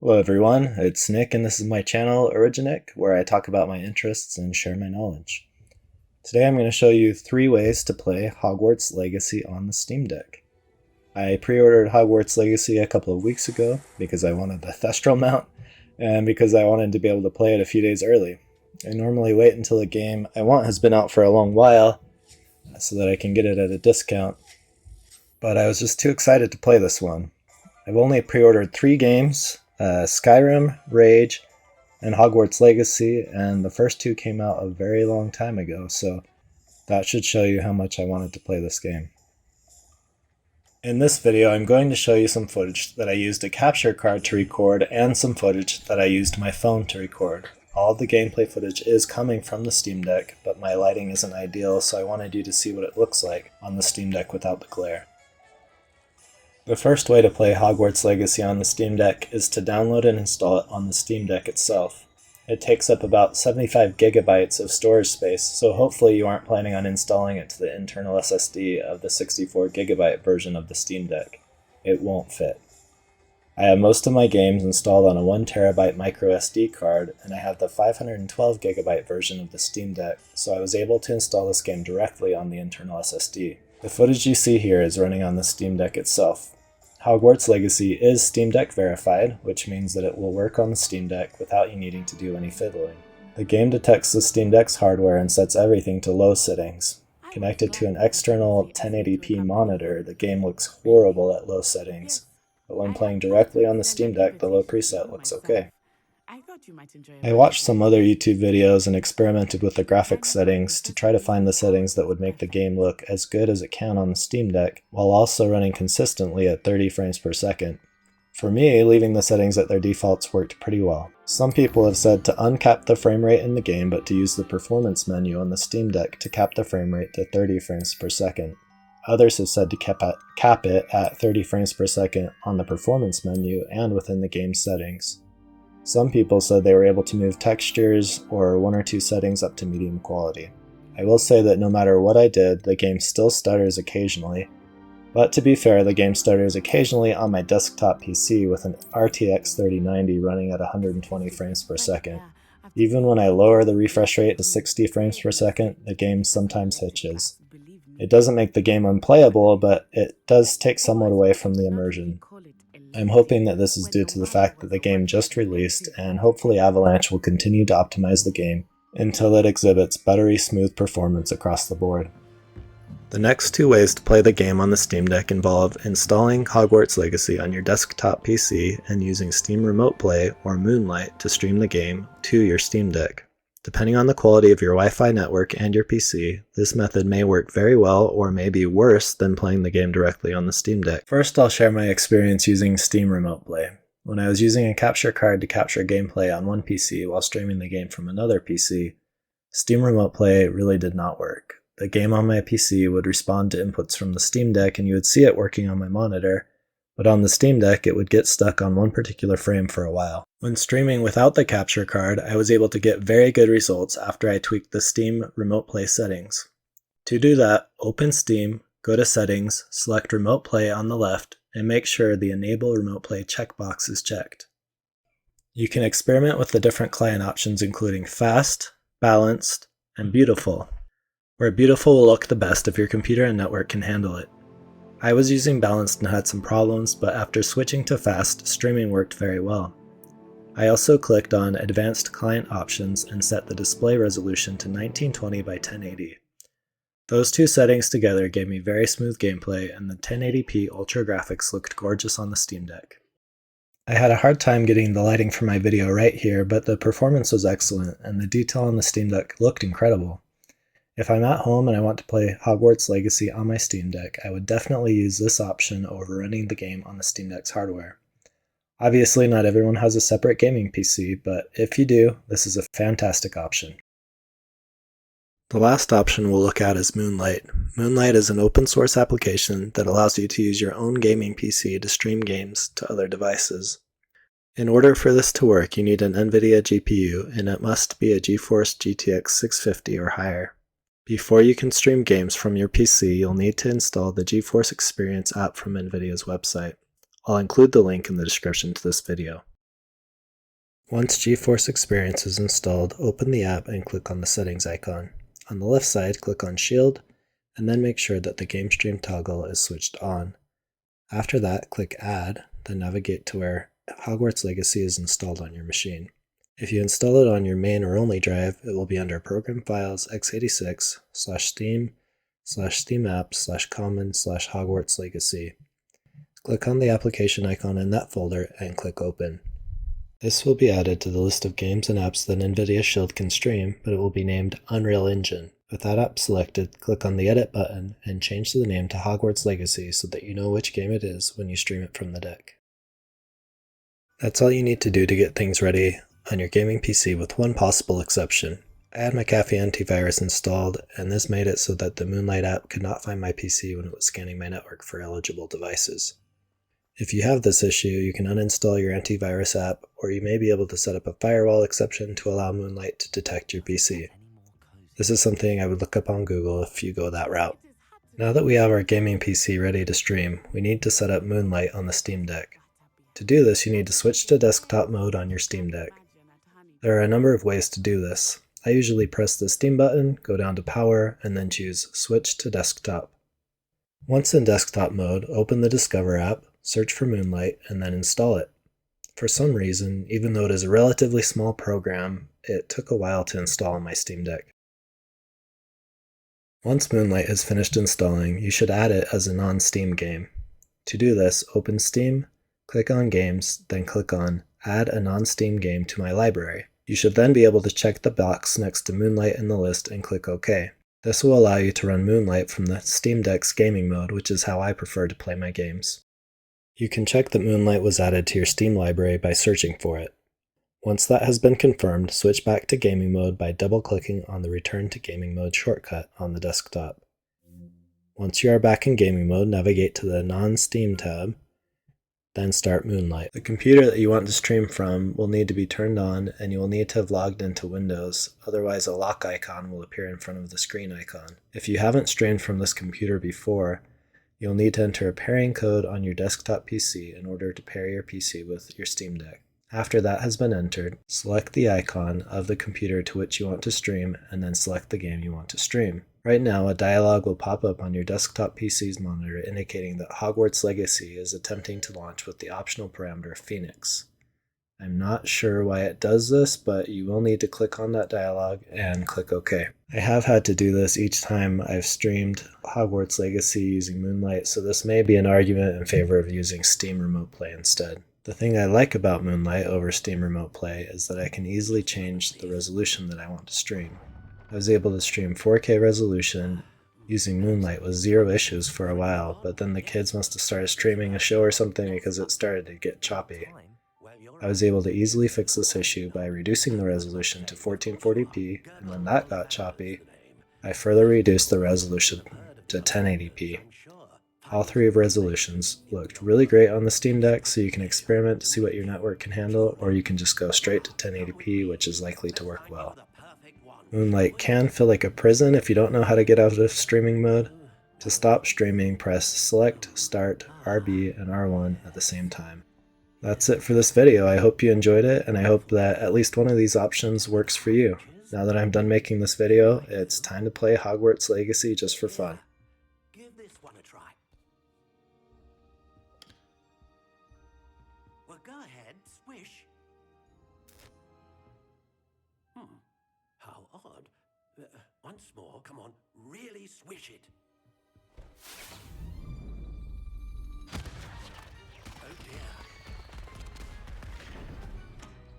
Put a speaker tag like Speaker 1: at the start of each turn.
Speaker 1: Hello everyone, it's Nick and this is my channel Originic, where I talk about my interests and share my knowledge. Today I'm going to show you 3 ways to play Hogwarts Legacy on the Steam Deck. I pre-ordered Hogwarts Legacy a couple of weeks ago because I wanted the Thestral mount and because I wanted to be able to play it a few days early. I normally wait until a game I want has been out for a long while so that I can get it at a discount, but I was just too excited to play this one. I've only pre-ordered 3 games. Skyrim, Rage, and Hogwarts Legacy, and the first 2 came out a very long time ago, so that should show you how much I wanted to play this game. In this video, I'm going to show you some footage that I used a capture card to record and some footage that I used my phone to record. All of the gameplay footage is coming from the Steam Deck, but my lighting isn't ideal, so I wanted you to see what it looks like on the Steam Deck without the glare. The first way to play Hogwarts Legacy on the Steam Deck is to download and install it on the Steam Deck itself. It takes up about 75 gigabytes of storage space, so hopefully you aren't planning on installing it to the internal SSD of the 64 gigabyte version of the Steam Deck. It won't fit. I have most of my games installed on a 1 terabyte micro SD card, and I have the 512 gigabyte version of the Steam Deck, so I was able to install this game directly on the internal SSD. The footage you see here is running on the Steam Deck itself. Hogwarts Legacy is Steam Deck verified, which means that it will work on the Steam Deck without you needing to do any fiddling. The game detects the Steam Deck's hardware and sets everything to low settings. Connected to an external 1080p monitor, the game looks horrible at low settings, but when playing directly on the Steam Deck, the low preset looks okay. I watched some other YouTube videos and experimented with the graphics settings to try to find the settings that would make the game look as good as it can on the Steam Deck, while also running consistently at 30 frames per second. For me, leaving the settings at their defaults worked pretty well. Some people have said to uncap the frame rate in the game, but to use the performance menu on the Steam Deck to cap the frame rate to 30 frames per second. Others have said to cap it at 30 frames per second on the performance menu and within the game settings. Some people said they were able to move textures or 1 or 2 settings up to medium quality. I will say that no matter what I did, the game still stutters occasionally, but to be fair, the game stutters occasionally on my desktop PC with an RTX 3090 running at 120 frames per second. Even when I lower the refresh rate to 60 frames per second, the game sometimes hitches. It doesn't make the game unplayable, but it does take somewhat away from the immersion. I'm hoping that this is due to the fact that the game just released, and hopefully Avalanche will continue to optimize the game until it exhibits buttery smooth performance across the board. The next 2 ways to play the game on the Steam Deck involve installing Hogwarts Legacy on your desktop PC and using Steam Remote Play or Moonlight to stream the game to your Steam Deck. Depending on the quality of your Wi-Fi network and your PC, this method may work very well or may be worse than playing the game directly on the Steam Deck. First, I'll share my experience using Steam Remote Play. When I was using a capture card to capture gameplay on one PC while streaming the game from another PC, Steam Remote Play really did not work. The game on my PC would respond to inputs from the Steam Deck and you would see it working on my monitor, but on the Steam Deck it would get stuck on one particular frame for a while. When streaming without the capture card, I was able to get very good results after I tweaked the Steam Remote Play settings. To do that, open Steam, go to Settings, select Remote Play on the left, and make sure the Enable Remote Play checkbox is checked. You can experiment with the different client options including Fast, Balanced, and Beautiful, where Beautiful will look the best if your computer and network can handle it. I was using Balanced and had some problems, but after switching to Fast, streaming worked very well. I also clicked on Advanced Client Options and set the display resolution to 1920 by 1080. Those 2 settings together gave me very smooth gameplay, and the 1080p Ultra graphics looked gorgeous on the Steam Deck. I had a hard time getting the lighting for my video right here, but the performance was excellent, and the detail on the Steam Deck looked incredible. If I'm at home and I want to play Hogwarts Legacy on my Steam Deck, I would definitely use this option over running the game on the Steam Deck's hardware. Obviously, not everyone has a separate gaming PC, but if you do, this is a fantastic option. The last option we'll look at is Moonlight. Moonlight is an open source application that allows you to use your own gaming PC to stream games to other devices. In order for this to work, you need an NVIDIA GPU, and it must be a GeForce GTX 650 or higher. Before you can stream games from your PC, you'll need to install the GeForce Experience app from NVIDIA's website. I'll include the link in the description to this video. Once GeForce Experience is installed, open the app and click on the settings icon. On the left side, click on Shield, and then make sure that the game stream toggle is switched on. After that, click Add, then navigate to where Hogwarts Legacy is installed on your machine. If you install it on your main or only drive, it will be under Program Files x86/Steam/Steam Apps/Common/Hogwarts Legacy. Click on the application icon in that folder and click Open. This will be added to the list of games and apps that NVIDIA Shield can stream, but it will be named Unreal Engine. With that app selected, click on the Edit button and change the name to Hogwarts Legacy so that you know which game it is when you stream it from the deck. That's all you need to do to get things ready on your gaming PC, with one possible exception. I had my McAfee Antivirus installed, and this made it so that the Moonlight app could not find my PC when it was scanning my network for eligible devices. If you have this issue, you can uninstall your antivirus app, or you may be able to set up a firewall exception to allow Moonlight to detect your PC. This is something I would look up on Google if you go that route. Now that we have our gaming PC ready to stream, we need to set up Moonlight on the Steam Deck. To do this, you need to switch to desktop mode on your Steam Deck. There are a number of ways to do this. I usually press the Steam button, go down to Power, and then choose Switch to Desktop. Once in desktop mode, open the Discover app, search for Moonlight, and then install it. For some reason, even though it is a relatively small program, it took a while to install on my Steam Deck. Once Moonlight has finished installing, you should add it as a non-Steam game. To do this, open Steam, click on Games, then click on Add a non-Steam game to my library. You should then be able to check the box next to Moonlight in the list and click OK. This will allow you to run Moonlight from the Steam Deck's gaming mode, which is how I prefer to play my games. You can check that Moonlight was added to your Steam library by searching for it. Once that has been confirmed, switch back to gaming mode by double-clicking on the Return to Gaming Mode shortcut on the desktop. Once you are back in gaming mode, navigate to the Non-Steam tab, then start Moonlight. The computer that you want to stream from will need to be turned on, and you will need to have logged into Windows, otherwise a lock icon will appear in front of the screen icon. If you haven't streamed from this computer before, you'll need to enter a pairing code on your desktop PC in order to pair your PC with your Steam Deck. After that has been entered, select the icon of the computer to which you want to stream, and then select the game you want to stream. Right now, a dialog will pop up on your desktop PC's monitor indicating that Hogwarts Legacy is attempting to launch with the optional parameter Phoenix. I'm not sure why it does this, but you will need to click on that dialog and click OK. I have had to do this each time I've streamed Hogwarts Legacy using Moonlight, so this may be an argument in favor of using Steam Remote Play instead. The thing I like about Moonlight over Steam Remote Play is that I can easily change the resolution that I want to stream. I was able to stream 4K resolution using Moonlight with zero issues for a while, but then the kids must have started streaming a show or something because it started to get choppy. I was able to easily fix this issue by reducing the resolution to 1440p, and when that got choppy, I further reduced the resolution to 1080p. All three resolutions looked really great on the Steam Deck, so you can experiment to see what your network can handle, or you can just go straight to 1080p, which is likely to work well. Moonlight can feel like a prison if you don't know how to get out of streaming mode. To stop streaming, press Select, Start, RB, and R1 at the same time. That's it for this video. I hope you enjoyed it, and I hope that at least one of these options works for you. Now that I'm done making this video, it's time to play Hogwarts Legacy just for fun.
Speaker 2: Give this one a try. Well, go ahead, swish. How odd. Once more, come on, really swish it.